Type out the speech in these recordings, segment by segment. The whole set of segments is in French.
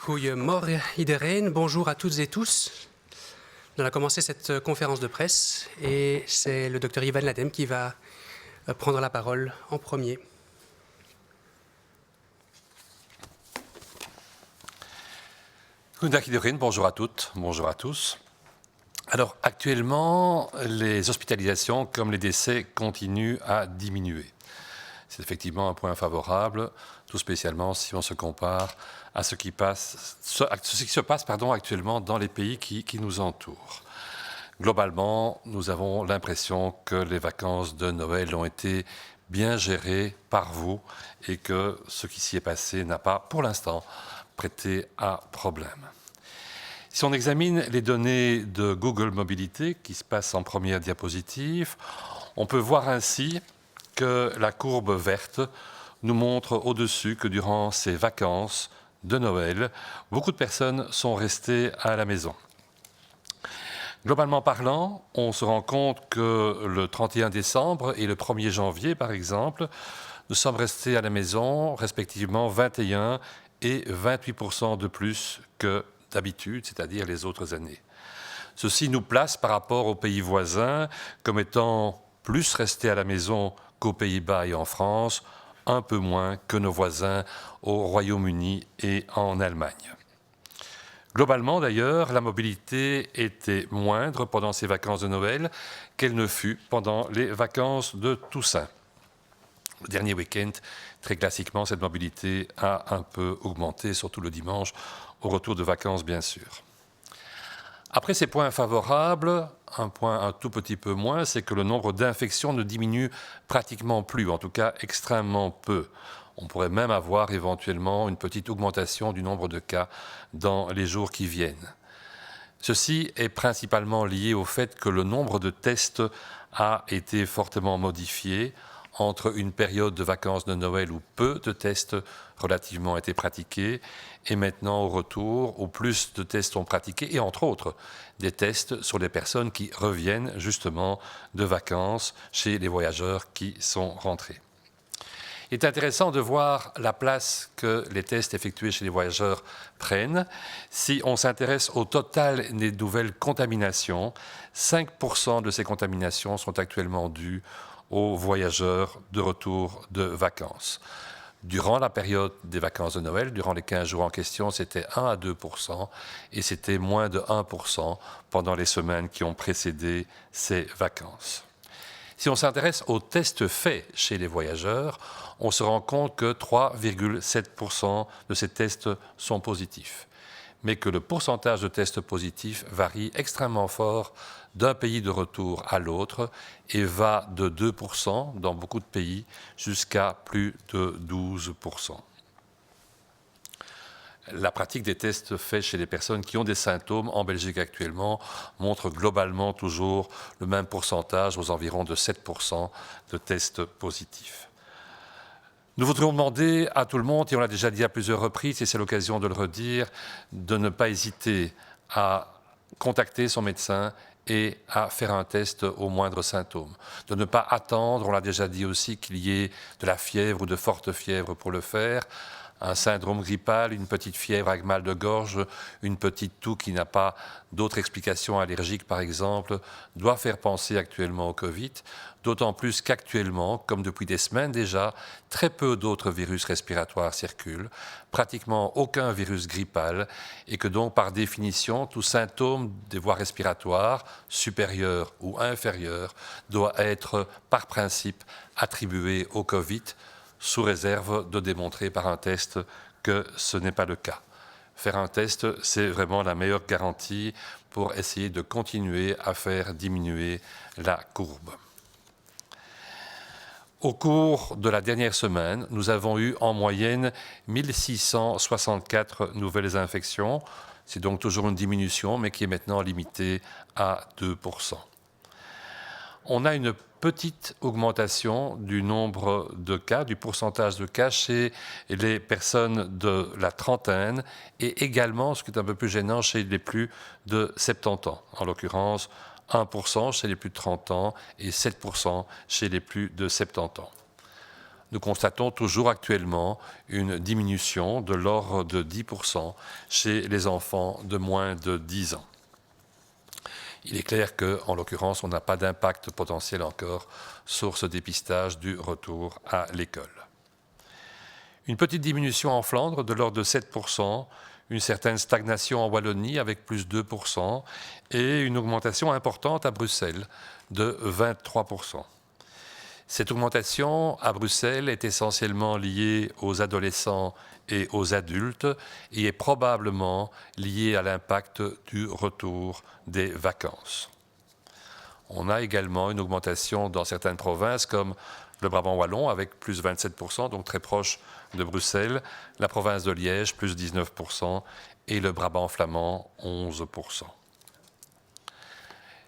Goedemorgen iedereen, bonjour à toutes et tous. On a commencé cette conférence de presse et c'est le docteur Ivan Ladem qui va prendre la parole en premier. Goedendag iedereen, bonjour à toutes, bonjour à tous. Alors actuellement, les hospitalisations comme les décès continuent à diminuer. C'est effectivement un point favorable, tout spécialement si on se compare à ce qui se passe actuellement dans les pays qui nous entourent. Globalement, nous avons l'impression que les vacances de Noël ont été bien gérées par vous et que ce qui s'y est passé n'a pas, pour l'instant, prêté à problème. Si on examine les données de Google Mobilité, qui se passent en première diapositive, on peut voir ainsi que la courbe verte nous montre au-dessus que durant ces vacances de Noël, beaucoup de personnes sont restées à la maison. Globalement parlant, on se rend compte que le 31 décembre et le 1er janvier, par exemple, nous sommes restés à la maison, respectivement 21 et 28% de plus que d'habitude, c'est-à-dire les autres années. Ceci nous place par rapport aux pays voisins comme étant plus restés à la maison qu'aux Pays-Bas et en France, un peu moins que nos voisins au Royaume-Uni et en Allemagne. Globalement d'ailleurs, la mobilité était moindre pendant ces vacances de Noël qu'elle ne fut pendant les vacances de Toussaint. Le dernier week-end, très classiquement, cette mobilité a un peu augmenté, surtout le dimanche, au retour de vacances bien sûr. Après ces points favorables, un point un tout petit peu moins, c'est que le nombre d'infections ne diminue pratiquement plus, en tout cas extrêmement peu. On pourrait même avoir éventuellement une petite augmentation du nombre de cas dans les jours qui viennent. Ceci est principalement lié au fait que le nombre de tests a été fortement modifié entre une période de vacances de Noël où peu de tests relativement étaient pratiqués et maintenant au retour où plus de tests sont pratiqués et entre autres des tests sur les personnes qui reviennent justement de vacances chez les voyageurs qui sont rentrés. Il est intéressant de voir la place que les tests effectués chez les voyageurs prennent. Si on s'intéresse au total des nouvelles contaminations, 5% de ces contaminations sont actuellement dues aux voyageurs de retour de vacances. Durant la période des vacances de Noël, durant les 15 jours en question, c'était 1 à 2% et c'était moins de 1% pendant les semaines qui ont précédé ces vacances. Si on s'intéresse aux tests faits chez les voyageurs, on se rend compte que 3,7% de ces tests sont positifs, mais que le pourcentage de tests positifs varie extrêmement fort d'un pays de retour à l'autre et va de 2% dans beaucoup de pays jusqu'à plus de 12%. La pratique des tests faits chez les personnes qui ont des symptômes en Belgique actuellement montre globalement toujours le même pourcentage, aux environs de 7% de tests positifs. Nous voudrions demander à tout le monde, et on l'a déjà dit à plusieurs reprises, et c'est l'occasion de le redire, de ne pas hésiter à contacter son médecin et à faire un test aux moindres symptômes. De ne pas attendre, on l'a déjà dit aussi, qu'il y ait de la fièvre ou de forte fièvre pour le faire. Un syndrome grippal, une petite fièvre avec mal de gorge, une petite toux qui n'a pas d'autre explication allergique par exemple, doit faire penser actuellement au Covid, d'autant plus qu'actuellement, comme depuis des semaines déjà, très peu d'autres virus respiratoires circulent, pratiquement aucun virus grippal, et que donc par définition, tout symptôme des voies respiratoires, supérieures ou inférieures, doit être par principe attribué au Covid, sous réserve de démontrer par un test que ce n'est pas le cas. Faire un test, c'est vraiment la meilleure garantie pour essayer de continuer à faire diminuer la courbe. Au cours de la dernière semaine, nous avons eu en moyenne 1664 nouvelles infections. C'est donc toujours une diminution, mais qui est maintenant limitée à 2%. On a une petite augmentation du nombre de cas, du pourcentage de cas chez les personnes de la trentaine et également, ce qui est un peu plus gênant, chez les plus de 70 ans. En l'occurrence, 1% chez les plus de 30 ans et 7% chez les plus de 70 ans. nous constatons toujours actuellement une diminution de l'ordre de 10% chez les enfants de moins de 10 ans. Il est clair qu'en l'occurrence, on n'a pas d'impact potentiel encore sur ce dépistage du retour à l'école. Une petite diminution en Flandre de l'ordre de 7%, une certaine stagnation en Wallonie avec plus 2% et une augmentation importante à Bruxelles de 23%. Cette augmentation à Bruxelles est essentiellement liée aux adolescents et aux adultes et est probablement liée à l'impact du retour des vacances. On a également une augmentation dans certaines provinces comme le Brabant wallon avec plus 27%, donc très proche de Bruxelles, la province de Liège plus 19% et le Brabant flamand 11%.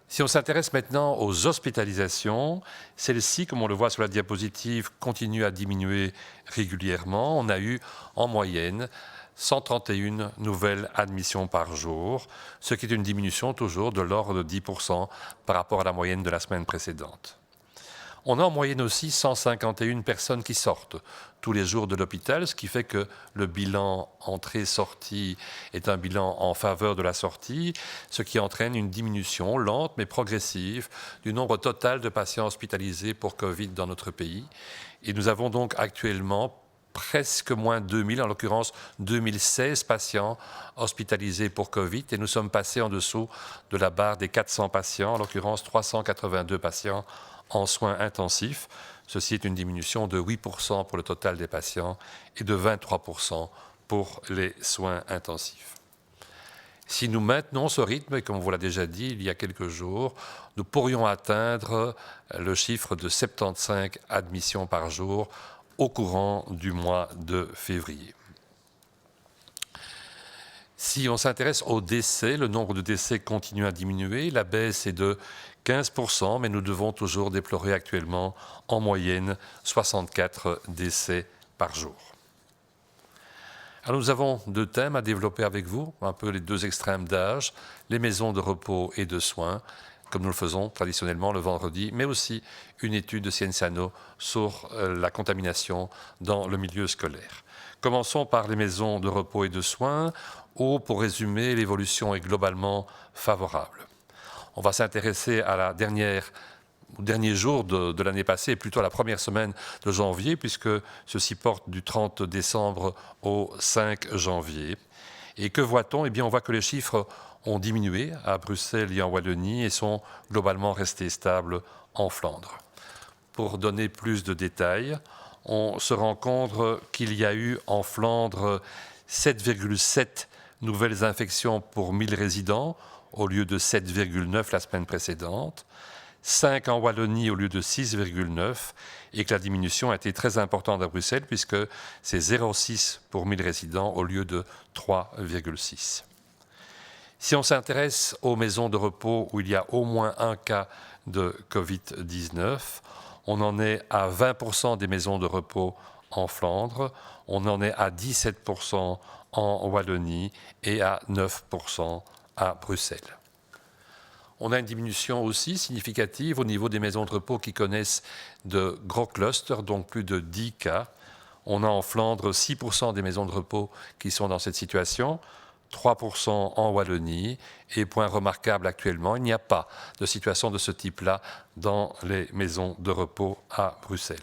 Si on s'intéresse maintenant aux hospitalisations, celles-ci, comme on le voit sur la diapositive, continuent à diminuer régulièrement. On a eu en moyenne 131 nouvelles admissions par jour, ce qui est une diminution toujours de l'ordre de 10% par rapport à la moyenne de la semaine précédente. On a en moyenne aussi 151 personnes qui sortent tous les jours de l'hôpital, ce qui fait que le bilan entrée-sortie est un bilan en faveur de la sortie, ce qui entraîne une diminution lente mais progressive du nombre total de patients hospitalisés pour Covid dans notre pays. Et nous avons donc actuellement presque moins 2000, en l'occurrence 2016 patients hospitalisés pour Covid et nous sommes passés en dessous de la barre des 400 patients, en l'occurrence 382 patients en soins intensifs. Ceci est une diminution de 8% pour le total des patients et de 23% pour les soins intensifs. Si nous maintenons ce rythme, et comme on vous l'a déjà dit il y a quelques jours, nous pourrions atteindre le chiffre de 75 admissions par jour au courant du mois de février. Si on s'intéresse aux décès, le nombre de décès continue à diminuer. La baisse est de 15%, mais nous devons toujours déplorer actuellement en moyenne 64 décès par jour. Alors nous avons deux thèmes à développer avec vous, un peu les deux extrêmes d'âge, les maisons de repos et de soins, comme nous le faisons traditionnellement le vendredi, mais aussi une étude de Scienziano sur la contamination dans le milieu scolaire. Commençons par les maisons de repos et de soins, où, pour résumer, l'évolution est globalement favorable. On va s'intéresser à au dernier jour de l'année passée, et plutôt à la première semaine de janvier, puisque ceci porte du 30 décembre au 5 janvier. Et que voit-on ? Eh bien, on voit que les chiffres ont diminué à Bruxelles et en Wallonie et sont globalement restés stables en Flandre. Pour donner plus de détails, on se rend compte qu'il y a eu en Flandre 7,7 nouvelles infections pour 1000 résidents, au lieu de 7,9 la semaine précédente, 5 en Wallonie au lieu de 6,9, et que la diminution a été très importante à Bruxelles, puisque c'est 0,6 pour 1000 résidents au lieu de 3,6. Si on s'intéresse aux maisons de repos où il y a au moins un cas de Covid-19, on en est à 20% des maisons de repos en Flandre, on en est à 17% en Wallonie et à 9% à Bruxelles. On a une diminution aussi significative au niveau des maisons de repos qui connaissent de gros clusters, donc plus de 10 cas. On a en Flandre 6% des maisons de repos qui sont dans cette situation, 3% en Wallonie, et point remarquable actuellement, il n'y a pas de situation de ce type-là dans les maisons de repos à Bruxelles.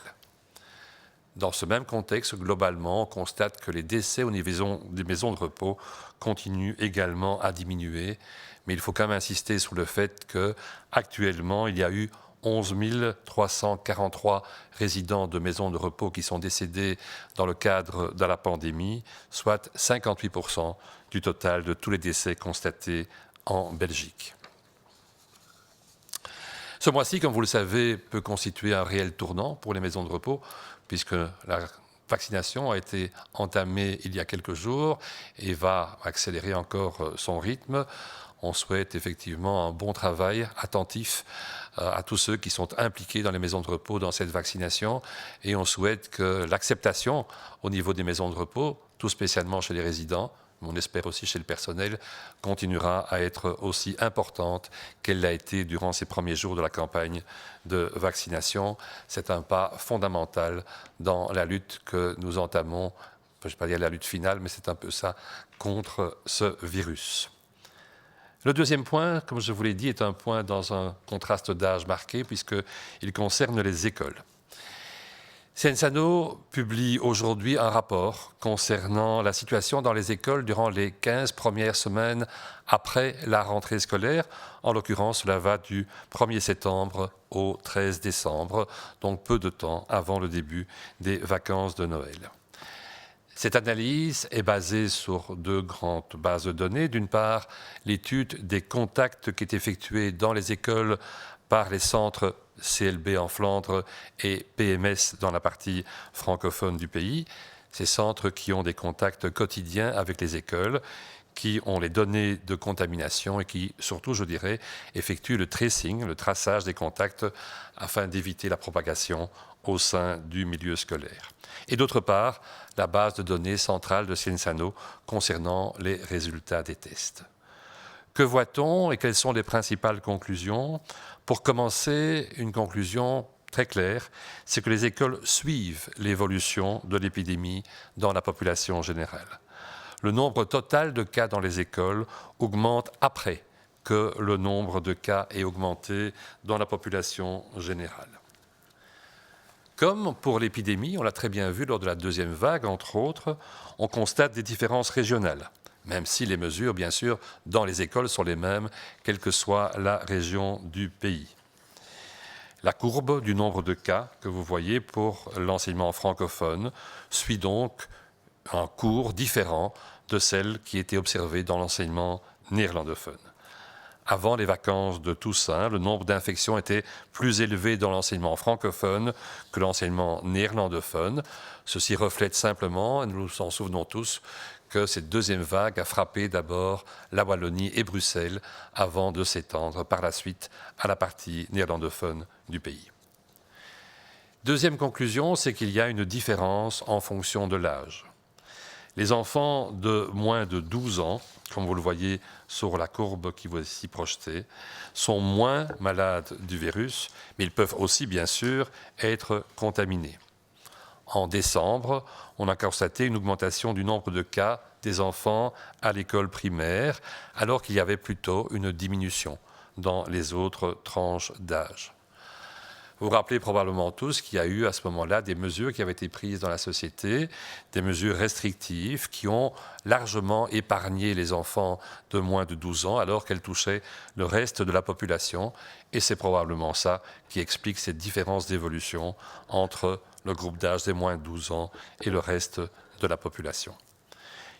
Dans ce même contexte, globalement, on constate que les décès au niveau des maisons de repos continuent également à diminuer, mais il faut quand même insister sur le fait qu'actuellement, il y a eu 11 343 résidents de maisons de repos qui sont décédés dans le cadre de la pandémie, soit 58% du total de tous les décès constatés en Belgique. Ce mois-ci, comme vous le savez, peut constituer un réel tournant pour les maisons de repos, puisque la vaccination a été entamée il y a quelques jours et va accélérer encore son rythme. On souhaite effectivement un bon travail attentif à tous ceux qui sont impliqués dans les maisons de repos dans cette vaccination, et on souhaite que l'acceptation au niveau des maisons de repos, tout spécialement chez les résidents, on espère aussi chez le personnel, continuera à être aussi importante qu'elle l'a été durant ces premiers jours de la campagne de vaccination. C'est un pas fondamental dans la lutte que nous entamons, je ne vais pas dire la lutte finale, mais c'est un peu ça, contre ce virus. Le deuxième point, comme je vous l'ai dit, est un point dans un contraste d'âge marqué, puisqu'il concerne les écoles. Cienzano publie aujourd'hui un rapport concernant la situation dans les écoles durant les 15 premières semaines après la rentrée scolaire. En l'occurrence, cela va du 1er septembre au 13 décembre, donc peu de temps avant le début des vacances de Noël. Cette analyse est basée sur deux grandes bases de données. D'une part, l'étude des contacts qui est effectuée dans les écoles par les centres CLB en Flandre et PMS dans la partie francophone du pays. Ces centres qui ont des contacts quotidiens avec les écoles, qui ont les données de contamination et qui, surtout, je dirais, effectuent le tracing, le traçage des contacts afin d'éviter la propagation au sein du milieu scolaire. Et d'autre part, la base de données centrale de Cienzano concernant les résultats des tests. Que voit-on et quelles sont les principales conclusions? Pour commencer, une conclusion très claire, c'est que les écoles suivent l'évolution de l'épidémie dans la population générale. Le nombre total de cas dans les écoles augmente après que le nombre de cas ait augmenté dans la population générale. Comme pour l'épidémie, on l'a très bien vu lors de la deuxième vague, entre autres, on constate des différences régionales, même si les mesures, bien sûr, dans les écoles sont les mêmes, quelle que soit la région du pays. La courbe du nombre de cas que vous voyez pour l'enseignement francophone suit donc un cours différent de celle qui était observée dans l'enseignement néerlandophone. Avant les vacances de Toussaint, le nombre d'infections était plus élevé dans l'enseignement francophone que l'enseignement néerlandophone. Ceci reflète simplement, et nous nous en souvenons tous, que cette deuxième vague a frappé d'abord la Wallonie et Bruxelles avant de s'étendre par la suite à la partie néerlandophone du pays. Deuxième conclusion, c'est qu'il y a une différence en fonction de l'âge. Les enfants de moins de 12 ans, comme vous le voyez sur la courbe qui vous est ici projetée, sont moins malades du virus, mais ils peuvent aussi, bien sûr, être contaminés. En décembre, on a constaté une augmentation du nombre de cas des enfants à l'école primaire, alors qu'il y avait plutôt une diminution dans les autres tranches d'âge. Vous vous rappelez probablement tous qu'il y a eu à ce moment-là des mesures qui avaient été prises dans la société, des mesures restrictives qui ont largement épargné les enfants de moins de 12 ans alors qu'elles touchaient le reste de la population. Et c'est probablement ça qui explique cette différence d'évolution entre le groupe d'âge des moins de 12 ans et le reste de la population.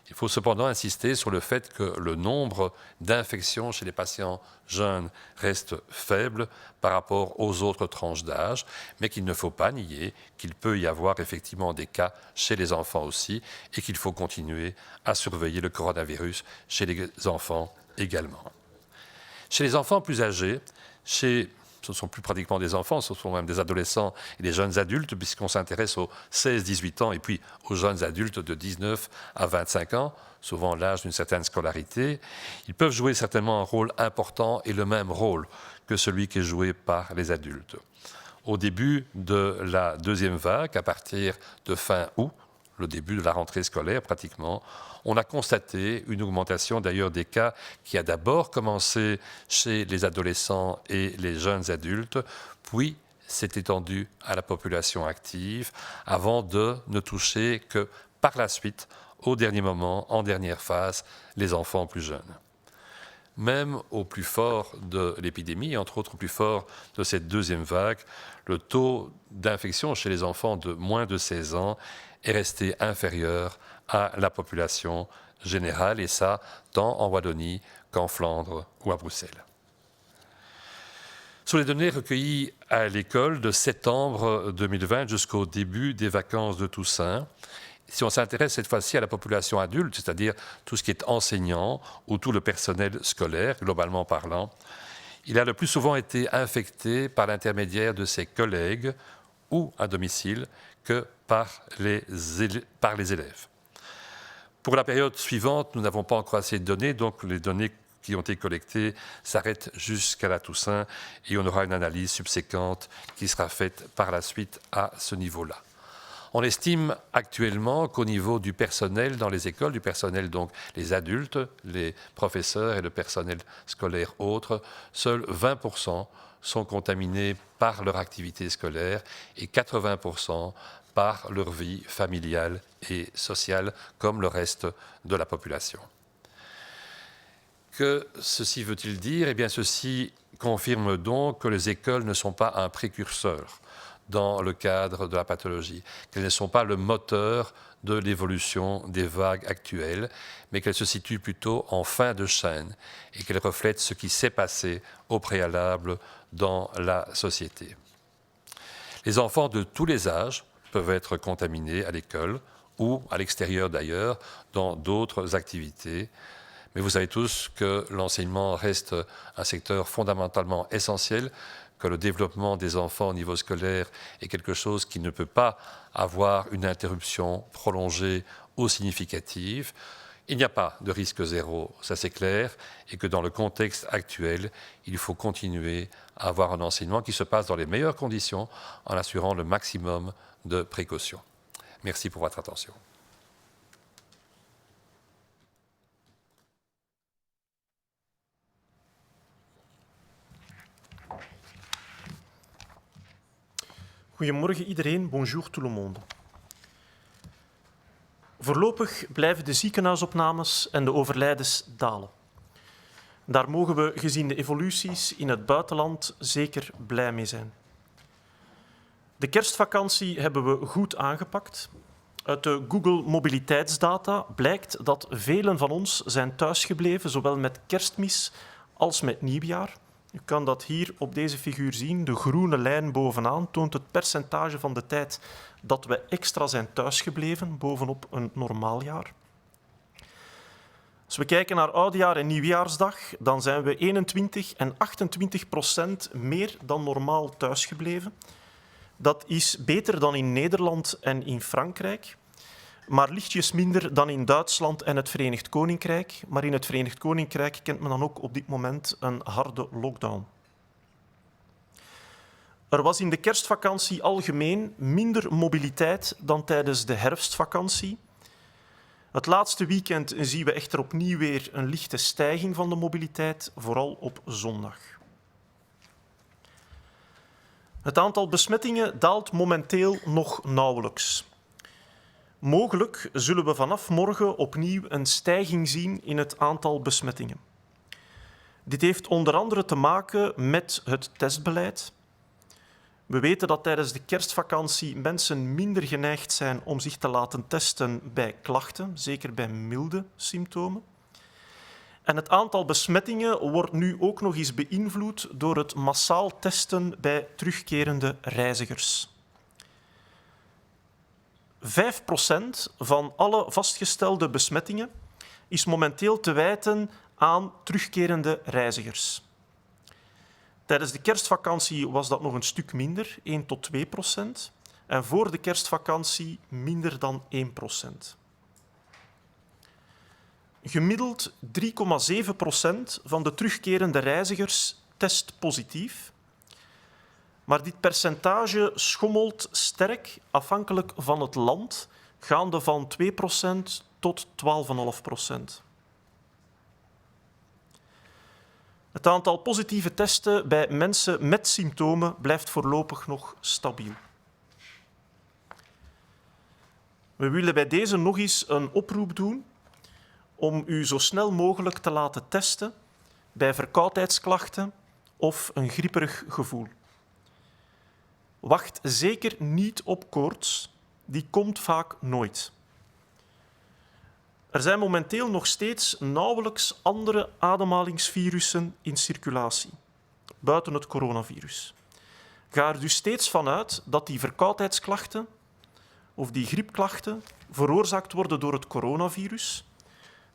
Il faut cependant insister sur le fait que le nombre d'infections chez les patients jeunes reste faible par rapport aux autres tranches d'âge, mais qu'il ne faut pas nier qu'il peut y avoir effectivement des cas chez les enfants aussi et qu'il faut continuer à surveiller le coronavirus chez les enfants également. Chez les enfants plus âgés, ce ne sont plus pratiquement des enfants, ce sont même des adolescents et des jeunes adultes, puisqu'on s'intéresse aux 16-18 ans et puis aux jeunes adultes de 19 à 25 ans, souvent l'âge d'une certaine scolarité. Ils peuvent jouer certainement un rôle important et le même rôle que celui qui est joué par les adultes. Au début de la deuxième vague, à partir de fin août, le début de la rentrée scolaire pratiquement, on a constaté une augmentation d'ailleurs des cas qui a d'abord commencé chez les adolescents et les jeunes adultes, puis s'est étendu à la population active avant de ne toucher que par la suite, au dernier moment, en dernière phase, les enfants plus jeunes. Même au plus fort de l'épidémie, entre autres au plus fort de cette deuxième vague, le taux d'infection chez les enfants de moins de 16 ans est resté inférieur à la population générale, et ça tant en Wallonie qu'en Flandre ou à Bruxelles. Sur les données recueillies à l'école de septembre 2020 jusqu'au début des vacances de Toussaint, si on s'intéresse cette fois-ci à la population adulte, c'est-à-dire tout ce qui est enseignant ou tout le personnel scolaire, globalement parlant, il a le plus souvent été infecté par l'intermédiaire de ses collègues ou à domicile que par les élèves. Pour la période suivante, nous n'avons pas encore assez de données, donc les données qui ont été collectées s'arrêtent jusqu'à la Toussaint et on aura une analyse subséquente qui sera faite par la suite à ce niveau-là. On estime actuellement qu'au niveau du personnel dans les écoles, du personnel donc les adultes, les professeurs et le personnel scolaire autres, seuls 20% sont contaminés par leur activité scolaire et 80% par leur vie familiale et sociale, comme le reste de la population. Que ceci veut-il dire? Eh bien, ceci confirme donc que les écoles ne sont pas un précurseur dans le cadre de la pathologie, qu'elles ne sont pas le moteur de l'évolution des vagues actuelles, mais qu'elles se situent plutôt en fin de chaîne et qu'elles reflètent ce qui s'est passé au préalable dans la société. Les enfants de tous les âges peuvent être contaminés à l'école ou à l'extérieur d'ailleurs, dans d'autres activités. Mais vous savez tous que l'enseignement reste un secteur fondamentalement essentiel, que le développement des enfants au niveau scolaire est quelque chose qui ne peut pas avoir une interruption prolongée ou significative. Il n'y a pas de risque zéro, ça c'est clair, et que dans le contexte actuel, il faut continuer à avoir un enseignement qui se passe dans les meilleures conditions en assurant le maximum de précautions. Merci pour votre attention. Goedemorgen iedereen, bonjour tout le monde. Voorlopig blijven de ziekenhuisopnames en de overlijdens dalen. Daar mogen we, gezien de evoluties in het buitenland, zeker blij mee zijn. De kerstvakantie hebben we goed aangepakt. Uit de Google mobiliteitsdata blijkt dat velen van ons zijn thuisgebleven, zowel met kerstmis als met nieuwjaar. U kan dat hier op deze figuur zien. De groene lijn bovenaan toont het percentage van de tijd dat we extra zijn thuisgebleven bovenop een normaal jaar. Als we kijken naar Oudjaar en Nieuwjaarsdag, dan zijn we 21 en 28% meer dan normaal thuisgebleven. Dat is beter dan in Nederland en in Frankrijk, maar lichtjes minder dan in Duitsland en het Verenigd Koninkrijk. Maar in het Verenigd Koninkrijk kent men dan ook op dit moment een harde lockdown. Er was in de kerstvakantie algemeen minder mobiliteit dan tijdens de herfstvakantie. Het laatste weekend zien we echter opnieuw weer een lichte stijging van de mobiliteit, vooral op zondag. Het aantal besmettingen daalt momenteel nog nauwelijks. Mogelijk zullen we vanaf morgen opnieuw een stijging zien in het aantal besmettingen. Dit heeft onder andere te maken met het testbeleid. We weten dat tijdens de kerstvakantie mensen minder geneigd zijn om zich te laten testen bij klachten, zeker bij milde symptomen. En het aantal besmettingen wordt nu ook nog eens beïnvloed door het massaal testen bij terugkerende reizigers. 5% van alle vastgestelde besmettingen is momenteel te wijten aan terugkerende reizigers. Tijdens de kerstvakantie was dat nog een stuk minder, 1-2%, en voor de kerstvakantie minder dan 1%. Gemiddeld 3,7% van de terugkerende reizigers test positief. Maar dit percentage schommelt sterk afhankelijk van het land, gaande van 2% tot 12,5%. Het aantal positieve testen bij mensen met symptomen blijft voorlopig nog stabiel. We willen bij deze nog eens een oproep doen om u zo snel mogelijk te laten testen bij verkoudheidsklachten of een grieperig gevoel. Wacht zeker niet op koorts, die komt vaak nooit. Er zijn momenteel nog steeds nauwelijks andere ademhalingsvirussen in circulatie, buiten het coronavirus. Ga er dus steeds van uit dat die verkoudheidsklachten of die griepklachten veroorzaakt worden door het coronavirus,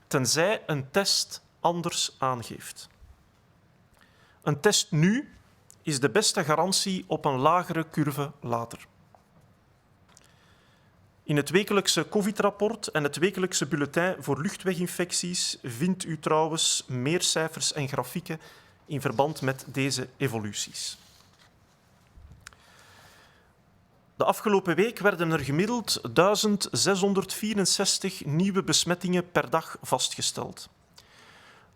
tenzij een test anders aangeeft. Een test nu is de beste garantie op een lagere curve later. In het wekelijkse COVID-rapport en het wekelijkse bulletin voor luchtweginfecties vindt u trouwens meer cijfers en grafieken in verband met deze evoluties. De afgelopen week werden er gemiddeld 1664 nieuwe besmettingen per dag vastgesteld.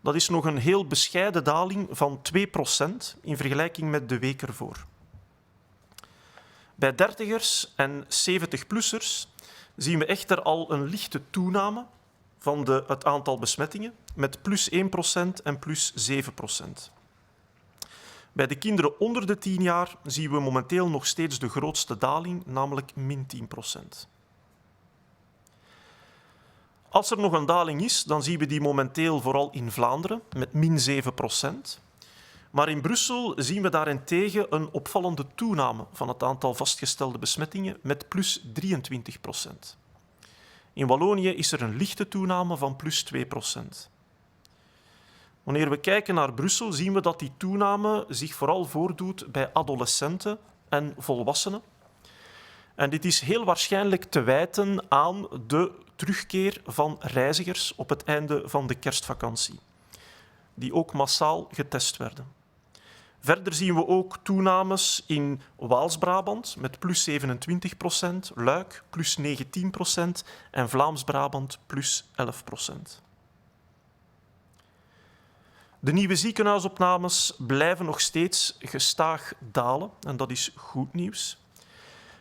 Dat is nog een heel bescheiden daling van 2% in vergelijking met de week ervoor. Bij dertigers en 70-plussers zien we echter al een lichte toename van het aantal besmettingen met plus 1% en plus 7%. Bij de kinderen onder de 10 jaar zien we momenteel nog steeds de grootste daling, namelijk min 10%. Als er nog een daling is, dan zien we die momenteel vooral in Vlaanderen met min 7%. Maar in Brussel zien we daarentegen een opvallende toename van het aantal vastgestelde besmettingen met plus 23%. In Wallonië is er een lichte toename van plus 2%. Wanneer we kijken naar Brussel, zien we dat die toename zich vooral voordoet bij adolescenten en volwassenen. En dit is heel waarschijnlijk te wijten aan de terugkeer van reizigers op het einde van de kerstvakantie, die ook massaal getest werden. Verder zien we ook toenames in Waals-Brabant met plus 27%, Luik plus 19% en Vlaams-Brabant plus 11%. De nieuwe ziekenhuisopnames blijven nog steeds gestaag dalen en dat is goed nieuws.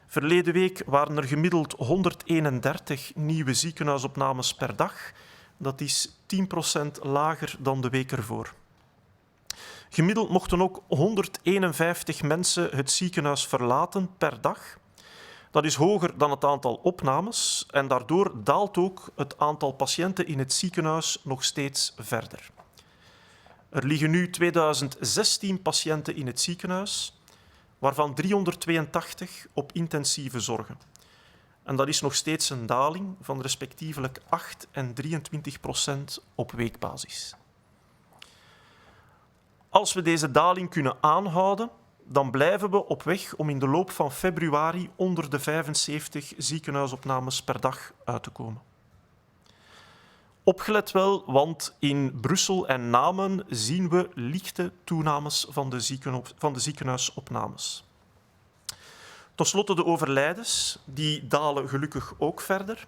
Verleden week waren er gemiddeld 131 nieuwe ziekenhuisopnames per dag. Dat is 10% lager dan de week ervoor. Gemiddeld mochten ook 151 mensen het ziekenhuis verlaten per dag. Dat is hoger dan het aantal opnames en daardoor daalt ook het aantal patiënten in het ziekenhuis nog steeds verder. Er liggen nu 2016 patiënten in het ziekenhuis, waarvan 382 op intensieve zorgen. En dat is nog steeds een daling van respectievelijk 8 en 23% op weekbasis. Als we deze daling kunnen aanhouden, dan blijven we op weg om in de loop van februari onder de 75 ziekenhuisopnames per dag uit te komen. Opgelet wel, want in Brussel en Namen zien we lichte toenames van de ziekenhuisopnames. Tot slotte de overlijdens, die dalen gelukkig ook verder.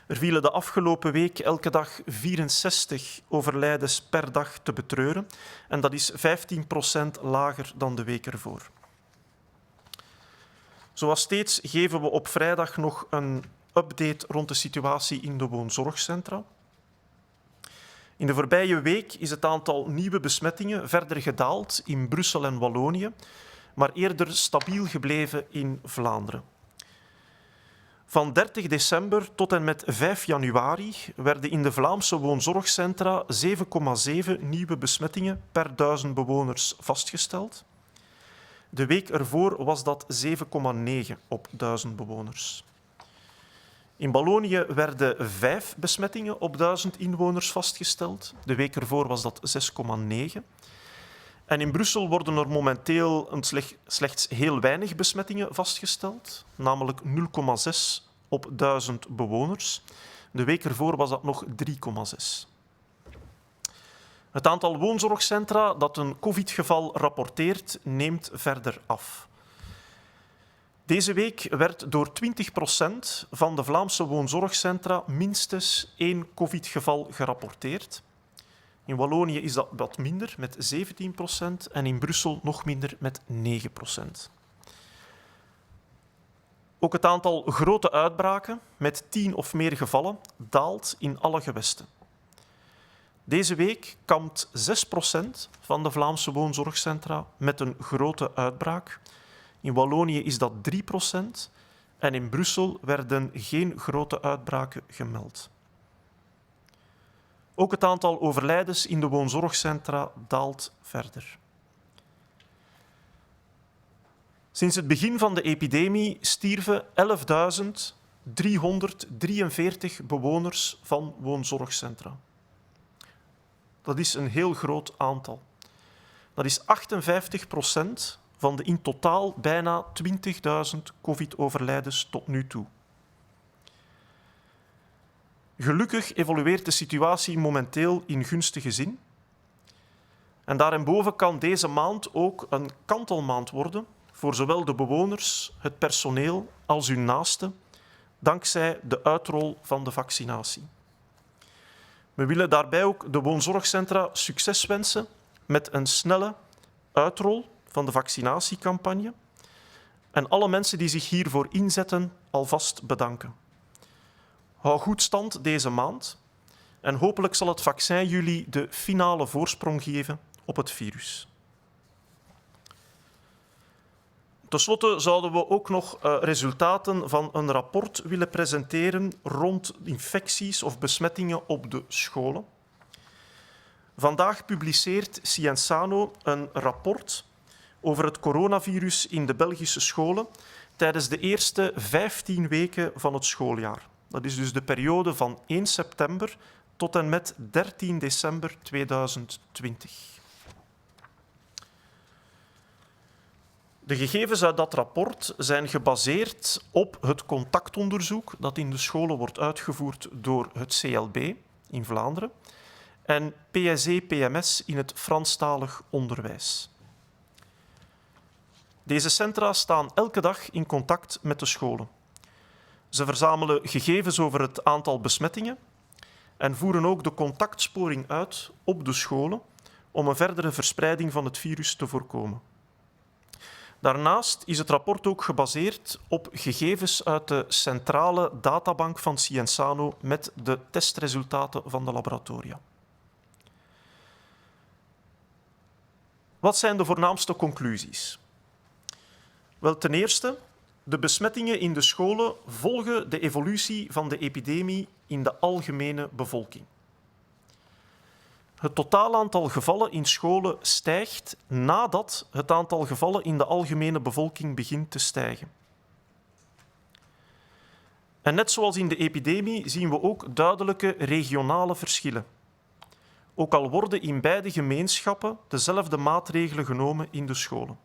Er vielen de afgelopen week elke dag 64 overlijdens per dag te betreuren en dat is 15% lager dan de week ervoor. Zoals steeds geven we op vrijdag nog een update rond de situatie in de woonzorgcentra. In de voorbije week is het aantal nieuwe besmettingen verder gedaald in Brussel en Wallonië, maar eerder stabiel gebleven in Vlaanderen. Van 30 december tot en met 5 januari werden in de Vlaamse woonzorgcentra 7,7 nieuwe besmettingen per 1000 bewoners vastgesteld. De week ervoor was dat 7,9 op 1000 bewoners. In Wallonië werden 5 besmettingen op 1000 inwoners vastgesteld. De week ervoor was dat 6,9. En in Brussel worden er momenteel slechts heel weinig besmettingen vastgesteld, namelijk 0,6 op 1000 bewoners. De week ervoor was dat nog 3,6. Het aantal woonzorgcentra dat een COVID-geval rapporteert, neemt verder af. Deze week werd door 20% van de Vlaamse woonzorgcentra minstens 1 COVID-geval gerapporteerd. In Wallonië is dat wat minder, met 17%, en in Brussel nog minder, met 9%. Ook het aantal grote uitbraken met 10 of meer gevallen daalt in alle gewesten. Deze week kampt 6% van de Vlaamse woonzorgcentra met een grote uitbraak. In Wallonië is dat 3% en in Brussel werden geen grote uitbraken gemeld. Ook het aantal overlijdens in de woonzorgcentra daalt verder. Sinds het begin van de epidemie stierven 11.343 bewoners van woonzorgcentra. Dat is een heel groot aantal. Dat is 58% van de in totaal bijna 20.000 COVID-overlijdens tot nu toe. Gelukkig evolueert de situatie momenteel in gunstige zin. En daarboven kan deze maand ook een kantelmaand worden voor zowel de bewoners, het personeel als hun naasten, dankzij de uitrol van de vaccinatie. We willen daarbij ook de woonzorgcentra succes wensen met een snelle uitrol van de vaccinatiecampagne en alle mensen die zich hiervoor inzetten alvast bedanken. Hou goed stand deze maand en hopelijk zal het vaccin jullie de finale voorsprong geven op het virus. Ten slotte zouden we ook nog resultaten van een rapport willen presenteren rond infecties of besmettingen op de scholen. Vandaag publiceert Sciensano een rapport over het coronavirus in de Belgische scholen tijdens de eerste 15 weken van het schooljaar. Dat is dus de periode van 1 september tot en met 13 december 2020. De gegevens uit dat rapport zijn gebaseerd op het contactonderzoek dat in de scholen wordt uitgevoerd door het CLB in Vlaanderen en PSE-PMS in het Franstalig onderwijs. Deze centra staan elke dag in contact met de scholen. Ze verzamelen gegevens over het aantal besmettingen en voeren ook de contactsporing uit op de scholen om een verdere verspreiding van het virus te voorkomen. Daarnaast is het rapport ook gebaseerd op gegevens uit de centrale databank van Sciensano met de testresultaten van de laboratoria. Wat zijn de voornaamste conclusies? Wel, ten eerste, de besmettingen in de scholen volgen de evolutie van de epidemie in de algemene bevolking. Het totaal aantal gevallen in scholen stijgt nadat het aantal gevallen in de algemene bevolking begint te stijgen. En net zoals in de epidemie zien we ook duidelijke regionale verschillen. Ook al worden in beide gemeenschappen dezelfde maatregelen genomen in de scholen.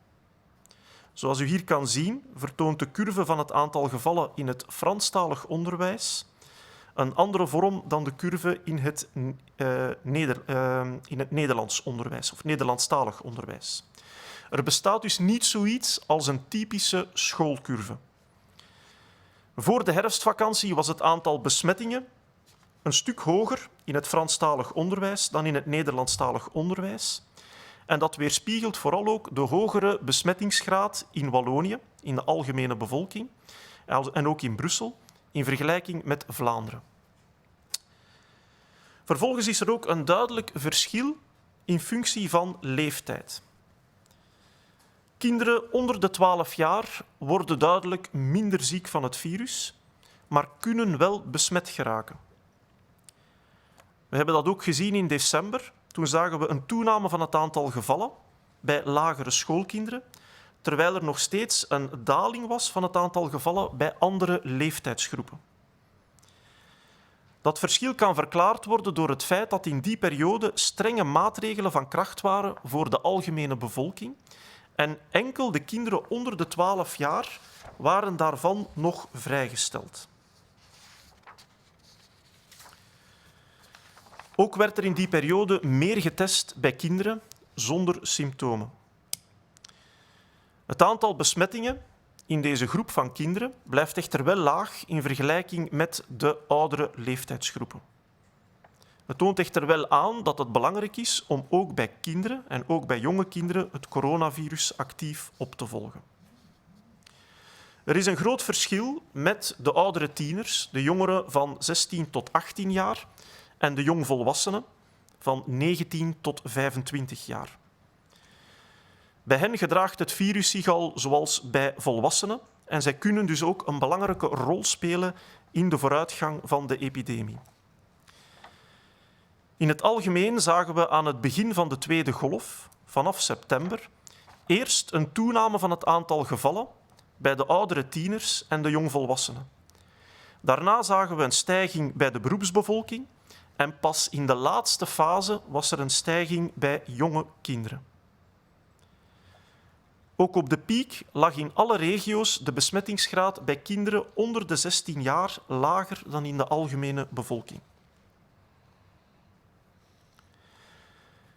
Zoals u hier kan zien, vertoont de curve van het aantal gevallen in het Franstalig onderwijs een andere vorm dan de curve in het Nederlands onderwijs of Nederlandstalig onderwijs. Er bestaat dus niet zoiets als een typische schoolcurve. Voor de herfstvakantie was het aantal besmettingen een stuk hoger in het Franstalig onderwijs dan in het Nederlandstalig onderwijs. En dat weerspiegelt vooral ook de hogere besmettingsgraad in Wallonië, in de algemene bevolking, en ook in Brussel, in vergelijking met Vlaanderen. Vervolgens is er ook een duidelijk verschil in functie van leeftijd. Kinderen onder de 12 jaar worden duidelijk minder ziek van het virus, maar kunnen wel besmet geraken. We hebben dat ook gezien in december. Toen zagen we een toename van het aantal gevallen bij lagere schoolkinderen, terwijl er nog steeds een daling was van het aantal gevallen bij andere leeftijdsgroepen. Dat verschil kan verklaard worden door het feit dat in die periode strenge maatregelen van kracht waren voor de algemene bevolking en enkel de kinderen onder de 12 jaar waren daarvan nog vrijgesteld. Ook werd er in die periode meer getest bij kinderen zonder symptomen. Het aantal besmettingen in deze groep van kinderen blijft echter wel laag in vergelijking met de oudere leeftijdsgroepen. Het toont echter wel aan dat het belangrijk is om ook bij kinderen en ook bij jonge kinderen het coronavirus actief op te volgen. Er is een groot verschil met de oudere tieners, de jongeren van 16 tot 18 jaar, en de jongvolwassenen van 19 tot 25 jaar. Bij hen gedraagt het virus zich al zoals bij volwassenen en zij kunnen dus ook een belangrijke rol spelen in de vooruitgang van de epidemie. In het algemeen zagen we aan het begin van de tweede golf, vanaf september, eerst een toename van het aantal gevallen bij de oudere tieners en de jongvolwassenen. Daarna zagen we een stijging bij de beroepsbevolking en pas in de laatste fase was er een stijging bij jonge kinderen. Ook op de piek lag in alle regio's de besmettingsgraad bij kinderen onder de 16 jaar lager dan in de algemene bevolking.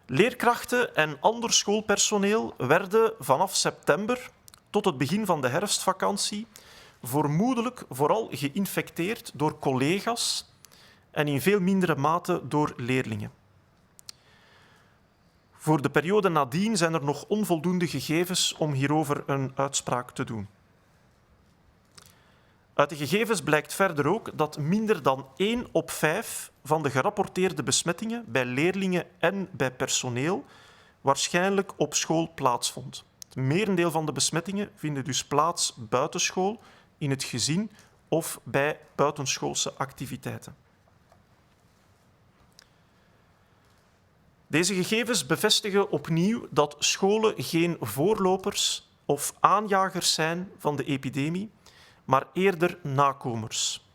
Leerkrachten en ander schoolpersoneel werden vanaf september tot het begin van de herfstvakantie vermoedelijk vooral geïnfecteerd door collega's en in veel mindere mate door leerlingen. Voor de periode nadien zijn er nog onvoldoende gegevens om hierover een uitspraak te doen. Uit de gegevens blijkt verder ook dat minder dan 1 op 5 van de gerapporteerde besmettingen bij leerlingen en bij personeel waarschijnlijk op school plaatsvond. Het merendeel van de besmettingen vinden dus plaats buitenschool, in het gezin of bij buitenschoolse activiteiten. Deze gegevens bevestigen opnieuw dat scholen geen voorlopers of aanjagers zijn van de epidemie, maar eerder nakomers.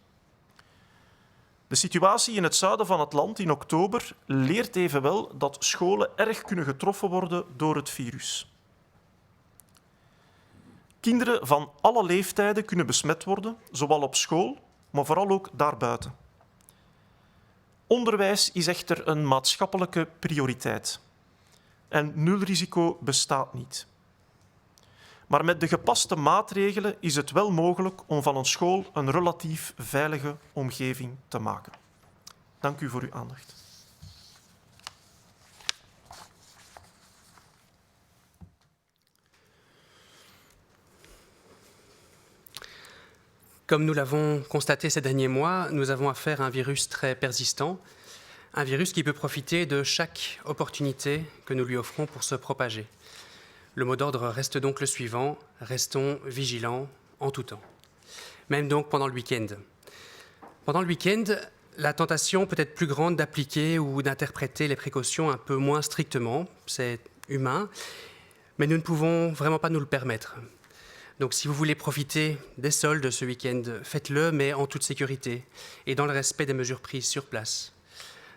De situatie in het zuiden van het land in oktober leert evenwel dat scholen erg kunnen getroffen worden door het virus. Kinderen van alle leeftijden kunnen besmet worden, zowel op school, maar vooral ook daarbuiten. Onderwijs is echter een maatschappelijke prioriteit. En nulrisico bestaat niet. Maar met de gepaste maatregelen is het wel mogelijk om van een school een relatief veilige omgeving te maken. Dank u voor uw aandacht. Comme nous l'avons constaté ces derniers mois, nous avons affaire à un virus très persistant, un virus qui peut profiter de chaque opportunité que nous lui offrons pour se propager. Le mot d'ordre reste donc le suivant, restons vigilants en tout temps, même donc pendant le week-end. Pendant le week-end, la tentation peut être plus grande d'appliquer ou d'interpréter les précautions un peu moins strictement, c'est humain, mais nous ne pouvons vraiment pas nous le permettre. Donc si vous voulez profiter des soldes ce week-end, faites-le, mais en toute sécurité et dans le respect des mesures prises sur place.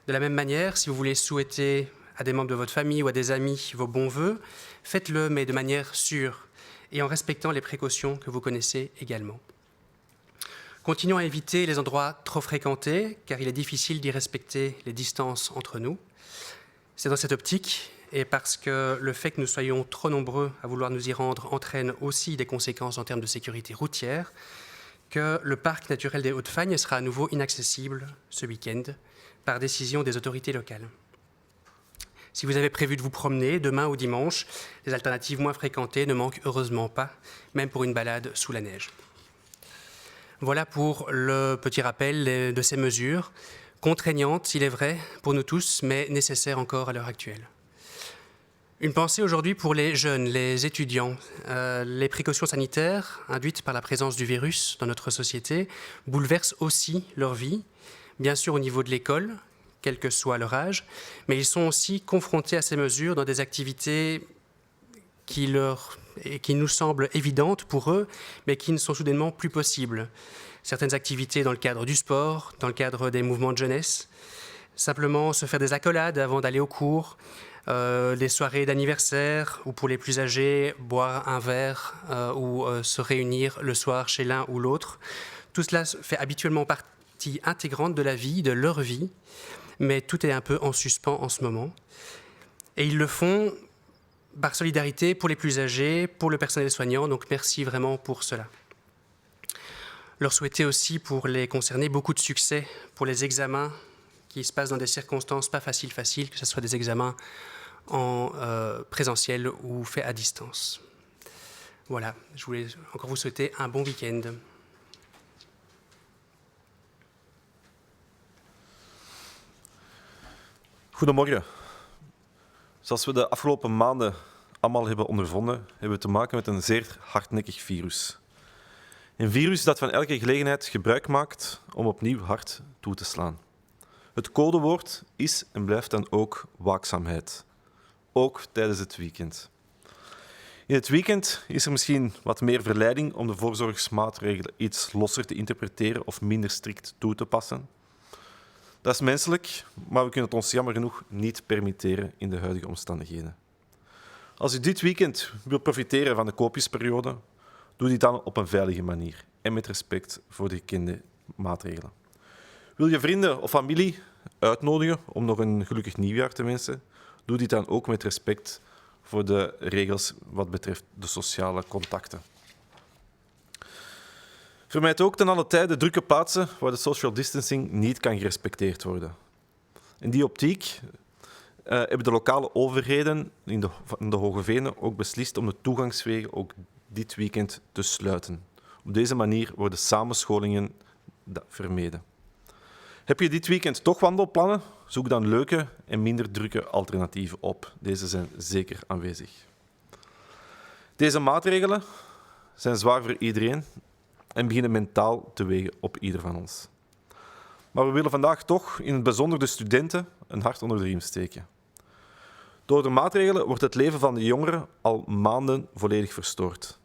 De la même manière, si vous voulez souhaiter à des membres de votre famille ou à des amis vos bons vœux, faites-le, mais de manière sûre et en respectant les précautions que vous connaissez également. Continuons à éviter les endroits trop fréquentés, car il est difficile d'y respecter les distances entre nous. C'est dans cette optique, et parce que le fait que nous soyons trop nombreux à vouloir nous y rendre entraîne aussi des conséquences en termes de sécurité routière, que le parc naturel des Hauts-de-Fagne sera à nouveau inaccessible ce week-end par décision des autorités locales. Si vous avez prévu de vous promener demain ou dimanche, les alternatives moins fréquentées ne manquent heureusement pas, même pour une balade sous la neige. Voilà pour le petit rappel de ces mesures, contraignantes, il est vrai, pour nous tous, mais nécessaires encore à l'heure actuelle. Une pensée aujourd'hui pour les jeunes, les étudiants. Les précautions sanitaires induites par la présence du virus dans notre société bouleversent aussi leur vie, bien sûr au niveau de l'école, quel que soit leur âge, mais ils sont aussi confrontés à ces mesures dans des activités qui nous semblent évidentes pour eux, mais qui ne sont soudainement plus possibles. Certaines activités dans le cadre du sport, dans le cadre des mouvements de jeunesse, simplement se faire des accolades avant d'aller au cours, des soirées d'anniversaire ou pour les plus âgés, boire un verre ou se réunir le soir chez l'un ou l'autre. Tout cela fait habituellement partie intégrante de la vie, de leur vie, mais tout est un peu en suspens en ce moment. Et ils le font par solidarité pour les plus âgés, pour le personnel soignant, donc merci vraiment pour cela. Leur souhaiter aussi pour les concernés beaucoup de succès pour les examens qui se passent dans des circonstances pas faciles, que ce soit des examens en présentiel ou faits à distance. Voilà, je voulais encore vous souhaiter un bon week-end. Goedemorgen. Zoals we de afgelopen maanden allemaal hebben ondervonden, hebben we te maken met een zeer hardnekkig virus. Een virus dat van elke gelegenheid gebruik maakt om opnieuw hard toe te slaan. Het codewoord is en blijft dan ook waakzaamheid. Ook tijdens het weekend. In het weekend is er misschien wat meer verleiding om de voorzorgsmaatregelen iets losser te interpreteren of minder strikt toe te passen. Dat is menselijk, maar we kunnen het ons jammer genoeg niet permitteren in de huidige omstandigheden. Als u dit weekend wilt profiteren van de koopjesperiode, doe dit dan op een veilige manier en met respect voor de gekende maatregelen. Wil je vrienden of familie uitnodigen om nog een gelukkig nieuwjaar te wensen, doe dit dan ook met respect voor de regels wat betreft de sociale contacten. Vermijd ook ten alle tijde drukke plaatsen waar de social distancing niet kan gerespecteerd worden. In die optiek hebben de lokale overheden in de Hoge Venen ook beslist om de toegangswegen ook dit weekend te sluiten. Op deze manier worden samenscholingen vermeden. Heb je dit weekend toch wandelplannen? Zoek dan leuke en minder drukke alternatieven op. Deze zijn zeker aanwezig. Deze maatregelen zijn zwaar voor iedereen en beginnen mentaal te wegen op ieder van ons. Maar we willen vandaag toch in het bijzonder de studenten een hart onder de riem steken. Door de maatregelen wordt het leven van de jongeren al maanden volledig verstoord.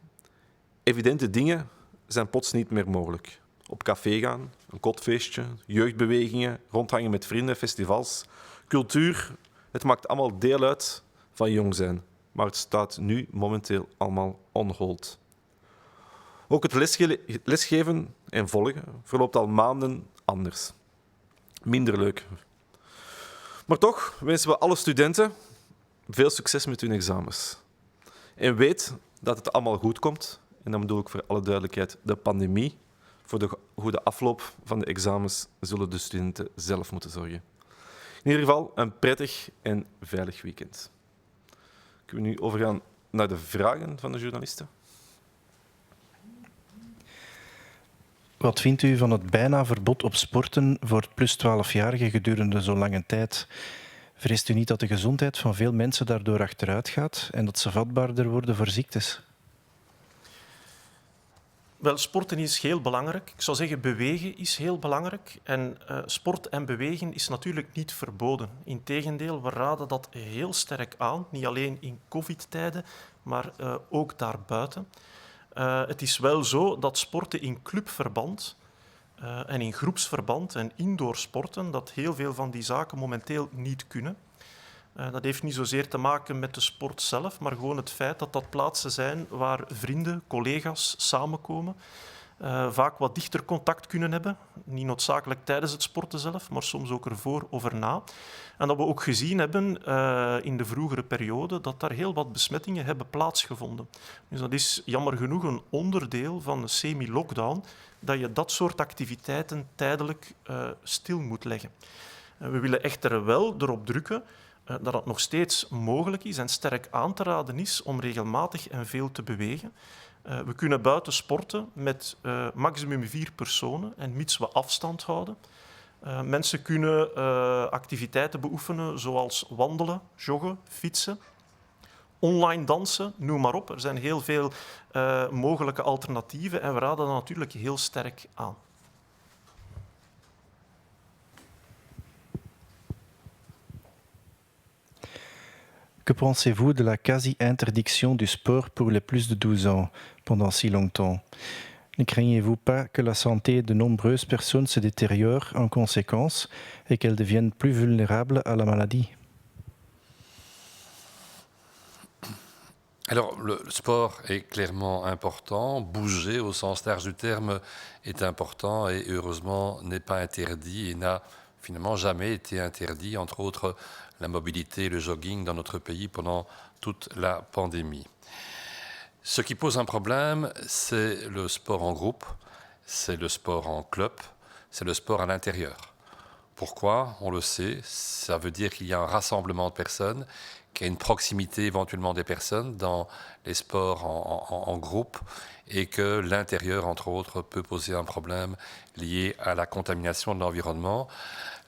Evidente dingen zijn plots niet meer mogelijk. Op café gaan, een kotfeestje, jeugdbewegingen, rondhangen met vrienden, festivals, cultuur. Het maakt allemaal deel uit van jong zijn. Maar het staat nu momenteel allemaal on hold. Ook het lesgeven en volgen verloopt al maanden anders. Minder leuk. Maar toch wensen we alle studenten veel succes met hun examens. En weet dat het allemaal goed komt. En dan bedoel ik voor alle duidelijkheid de pandemie. Voor de goede afloop van de examens zullen de studenten zelf moeten zorgen. In ieder geval een prettig en veilig weekend. Kunnen we nu overgaan naar de vragen van de journalisten? Wat vindt u van het bijna verbod op sporten voor plus 12-jarigen gedurende zo'n lange tijd? Vreest u niet dat de gezondheid van veel mensen daardoor achteruit gaat en dat ze vatbaarder worden voor ziektes? Wel, sporten is heel belangrijk. Ik zou zeggen, bewegen is heel belangrijk. En sport en bewegen is natuurlijk niet verboden. Integendeel, we raden dat heel sterk aan. Niet alleen in covid-tijden, maar ook daarbuiten. Het is wel zo dat sporten in clubverband en in groepsverband en indoor sporten, dat heel veel van die zaken momenteel niet kunnen. Dat heeft niet zozeer te maken met de sport zelf, maar gewoon het feit dat dat plaatsen zijn waar vrienden, collega's samenkomen, vaak wat dichter contact kunnen hebben. Niet noodzakelijk tijdens het sporten zelf, maar soms ook ervoor of erna. En dat we ook gezien hebben in de vroegere periode dat daar heel wat besmettingen hebben plaatsgevonden. Dus dat is jammer genoeg een onderdeel van een semi-lockdown, dat je dat soort activiteiten tijdelijk stil moet leggen. We willen echter wel erop drukken dat het nog steeds mogelijk is en sterk aan te raden is om regelmatig en veel te bewegen. We kunnen buiten sporten met maximum 4 personen en mits we afstand houden. Mensen kunnen activiteiten beoefenen zoals wandelen, joggen, fietsen, online dansen, noem maar op. Er zijn heel veel mogelijke alternatieven en we raden dat natuurlijk heel sterk aan. Que pensez-vous de la quasi-interdiction du sport pour les plus de 12 ans pendant si longtemps? Ne craignez-vous pas que la santé de nombreuses personnes se détériore en conséquence et qu'elles deviennent plus vulnérables à la maladie? Alors, le sport est clairement important. Bouger, au sens large du terme, est important et heureusement n'est pas interdit et n'a finalement jamais été interdit, entre autres la mobilité, le jogging dans notre pays pendant toute la pandémie. Ce qui pose un problème, c'est le sport en groupe, c'est le sport en club, c'est le sport à l'intérieur. Pourquoi? On le sait, ça veut dire qu'il y a un rassemblement de personnes, qu'il y a une proximité éventuellement des personnes dans les sports en groupe et que l'intérieur, entre autres, peut poser un problème lié à la contamination de l'environnement.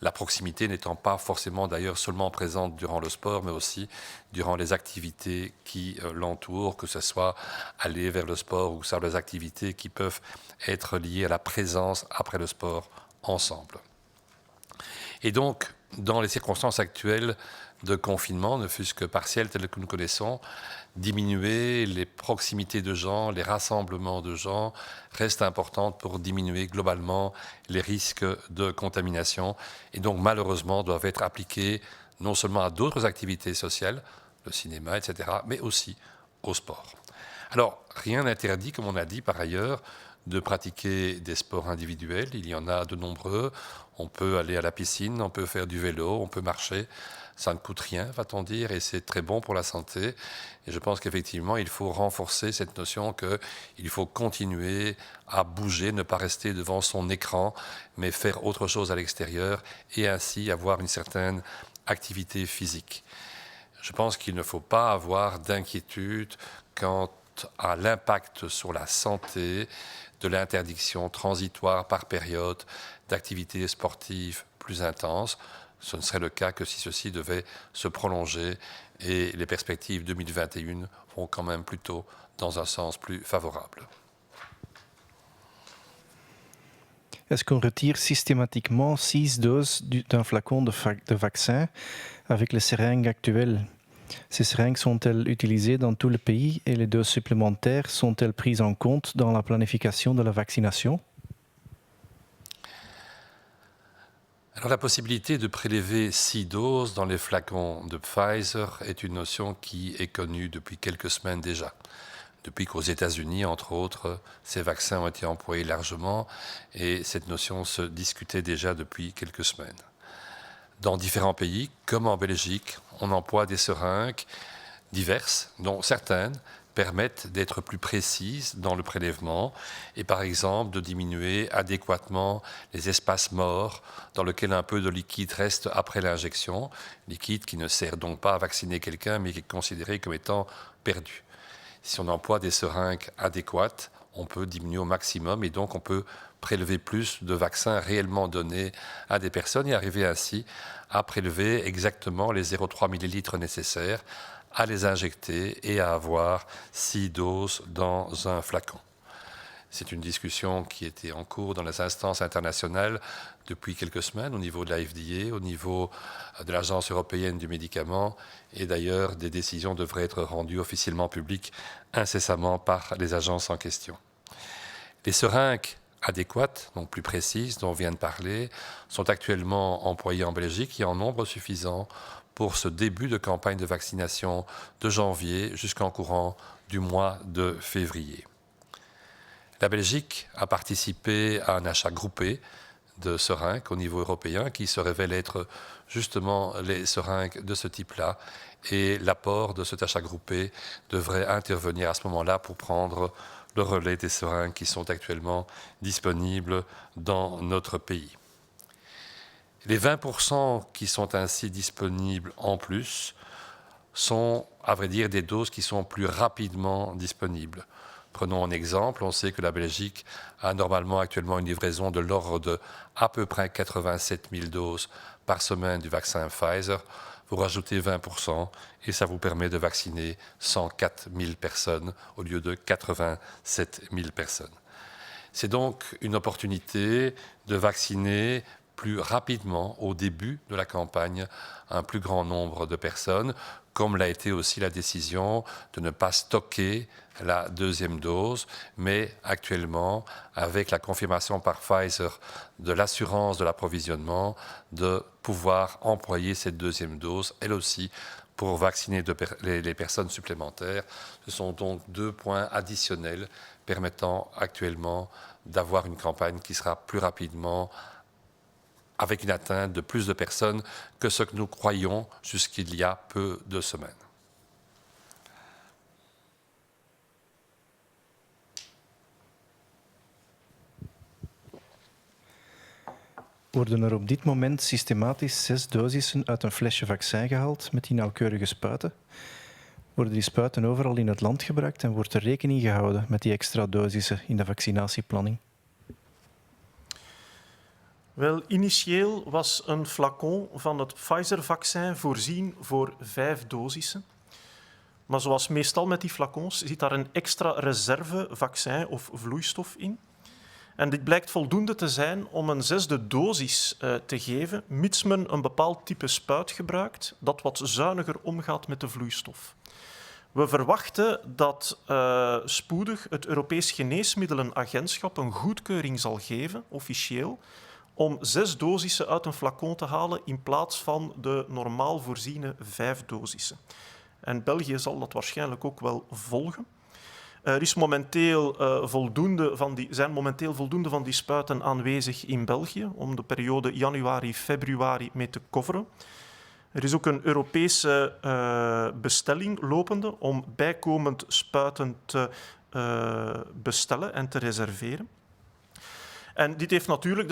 La proximité n'étant pas forcément d'ailleurs seulement présente durant le sport, mais aussi durant les activités qui l'entourent, que ce soit aller vers le sport ou sur les activités qui peuvent être liées à la présence après le sport ensemble. Et donc, dans les circonstances actuelles de confinement, ne fût-ce que partiel tel que nous connaissons, diminuer les proximités de gens, les rassemblements de gens reste importante pour diminuer globalement les risques de contamination et donc malheureusement doivent être appliqués non seulement à d'autres activités sociales, le cinéma, etc., mais aussi au sport. Alors, rien n'interdit, comme on a dit par ailleurs, de pratiquer des sports individuels. Il y en a de nombreux. On peut aller à la piscine, on peut faire du vélo, on peut marcher. Ça ne coûte rien, va-t-on dire, et c'est très bon pour la santé. Et je pense qu'effectivement, il faut renforcer cette notion qu'il faut continuer à bouger, ne pas rester devant son écran, mais faire autre chose à l'extérieur et ainsi avoir une certaine activité physique. Je pense qu'il ne faut pas avoir d'inquiétude quant à l'impact sur la santé de l'interdiction transitoire par période d'activités sportives plus intenses. Ce ne serait le cas que si ceci devait se prolonger et les perspectives 2021 vont quand même plutôt dans un sens plus favorable. Est-ce qu'on retire systématiquement 6 doses d'un flacon de vaccin avec les seringues actuelles? Ces seringues sont-elles utilisées dans tout le pays et les doses supplémentaires sont-elles prises en compte dans la planification de la vaccination? Alors la possibilité de prélever 6 doses dans les flacons de Pfizer est une notion qui est connue depuis quelques semaines déjà. Depuis qu'aux États-Unis, entre autres, ces vaccins ont été employés largement et cette notion se discutait déjà depuis quelques semaines. Dans différents pays, comme en Belgique, on emploie des seringues diverses, dont certaines permettent d'être plus précises dans le prélèvement et par exemple de diminuer adéquatement les espaces morts dans lesquels un peu de liquide reste après l'injection, liquide qui ne sert donc pas à vacciner quelqu'un mais qui est considéré comme étant perdu. Si on emploie des seringues adéquates, on peut diminuer au maximum et donc on peut prélever plus de vaccins réellement donnés à des personnes et arriver ainsi à prélever exactement les 0,3 millilitres nécessaires, à les injecter et à avoir 6 doses dans un flacon. C'est une discussion qui était en cours dans les instances internationales depuis quelques semaines au niveau de la FDA, au niveau de l'Agence européenne du médicament et d'ailleurs des décisions devraient être rendues officiellement publiques incessamment par les agences en question. Les seringues adéquates, donc plus précises, dont on vient de parler, sont actuellement employées en Belgique et en nombre suffisant pour ce début de campagne de vaccination de janvier jusqu'en courant du mois de février. La Belgique a participé à un achat groupé de seringues au niveau européen qui se révèle être justement les seringues de ce type-là et l'apport de cet achat groupé devrait intervenir à ce moment-là pour prendre le relais des seringues qui sont actuellement disponibles dans notre pays. Les 20% qui sont ainsi disponibles en plus sont, à vrai dire, des doses qui sont plus rapidement disponibles. Prenons un exemple, on sait que la Belgique a normalement actuellement une livraison de l'ordre de à peu près 87 000 doses par semaine du vaccin Pfizer. Vous rajoutez 20% et ça vous permet de vacciner 104 000 personnes au lieu de 87 000 personnes. C'est donc une opportunité de vacciner plus rapidement au début de la campagne un plus grand nombre de personnes, comme l'a été aussi la décision de ne pas stocker la deuxième dose, mais actuellement, avec la confirmation par Pfizer de l'assurance de l'approvisionnement, de pouvoir employer cette deuxième dose, elle aussi, pour vacciner les personnes supplémentaires. Ce sont donc 2 points additionnels permettant actuellement d'avoir une campagne qui sera plus rapidement avec une atteinte de plus de personnes que ce que nous croyions jusqu'il y a peu de semaines. Worden er op dit moment systematisch 6 dosissen uit een flesje vaccin gehaald met die nauwkeurige spuiten? Worden die spuiten overal in het land gebruikt en wordt er rekening gehouden met die extra dosissen in de vaccinatieplanning? Wel, initieel was een flacon van het Pfizer-vaccin voorzien voor 5 dosissen. Maar zoals meestal met die flacons zit daar een extra reserve-vaccin of vloeistof in. En dit blijkt voldoende te zijn om een 6e dosis te geven, mits men een bepaald type spuit gebruikt dat wat zuiniger omgaat met de vloeistof. We verwachten dat spoedig het Europees Geneesmiddelenagentschap een goedkeuring zal geven, officieel, om 6 dosissen uit een flacon te halen in plaats van de normaal voorziene 5 dosissen. En België zal dat waarschijnlijk ook wel volgen. Er is zijn momenteel voldoende van die spuiten aanwezig in België om de periode januari-februari mee te coveren. Er is ook een Europese bestelling lopende om bijkomend spuiten te bestellen en te reserveren. En dit is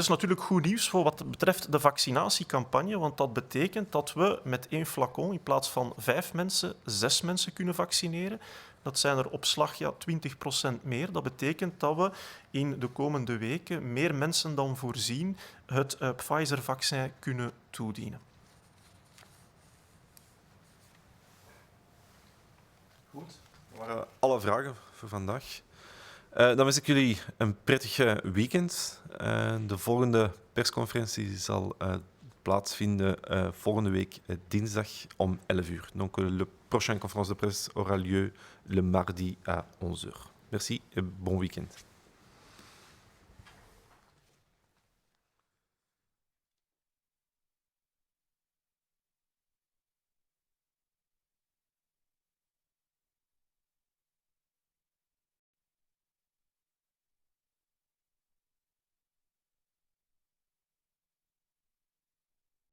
natuurlijk goed nieuws voor wat betreft de vaccinatiecampagne, want dat betekent dat we met 1 flacon in plaats van 5 mensen, 6 mensen kunnen vaccineren. Dat zijn er op slag 20% meer. Dat betekent dat we in de komende weken meer mensen dan voorzien het Pfizer-vaccin kunnen toedienen. Goed, dat waren alle vragen voor vandaag. Dan wens ik jullie een prettig weekend. De volgende persconferentie zal plaatsvinden volgende week dinsdag om 11 uur. Donc le prochaine conférence de presse aura lieu le mardi à 11 heures. Merci et bon week-end.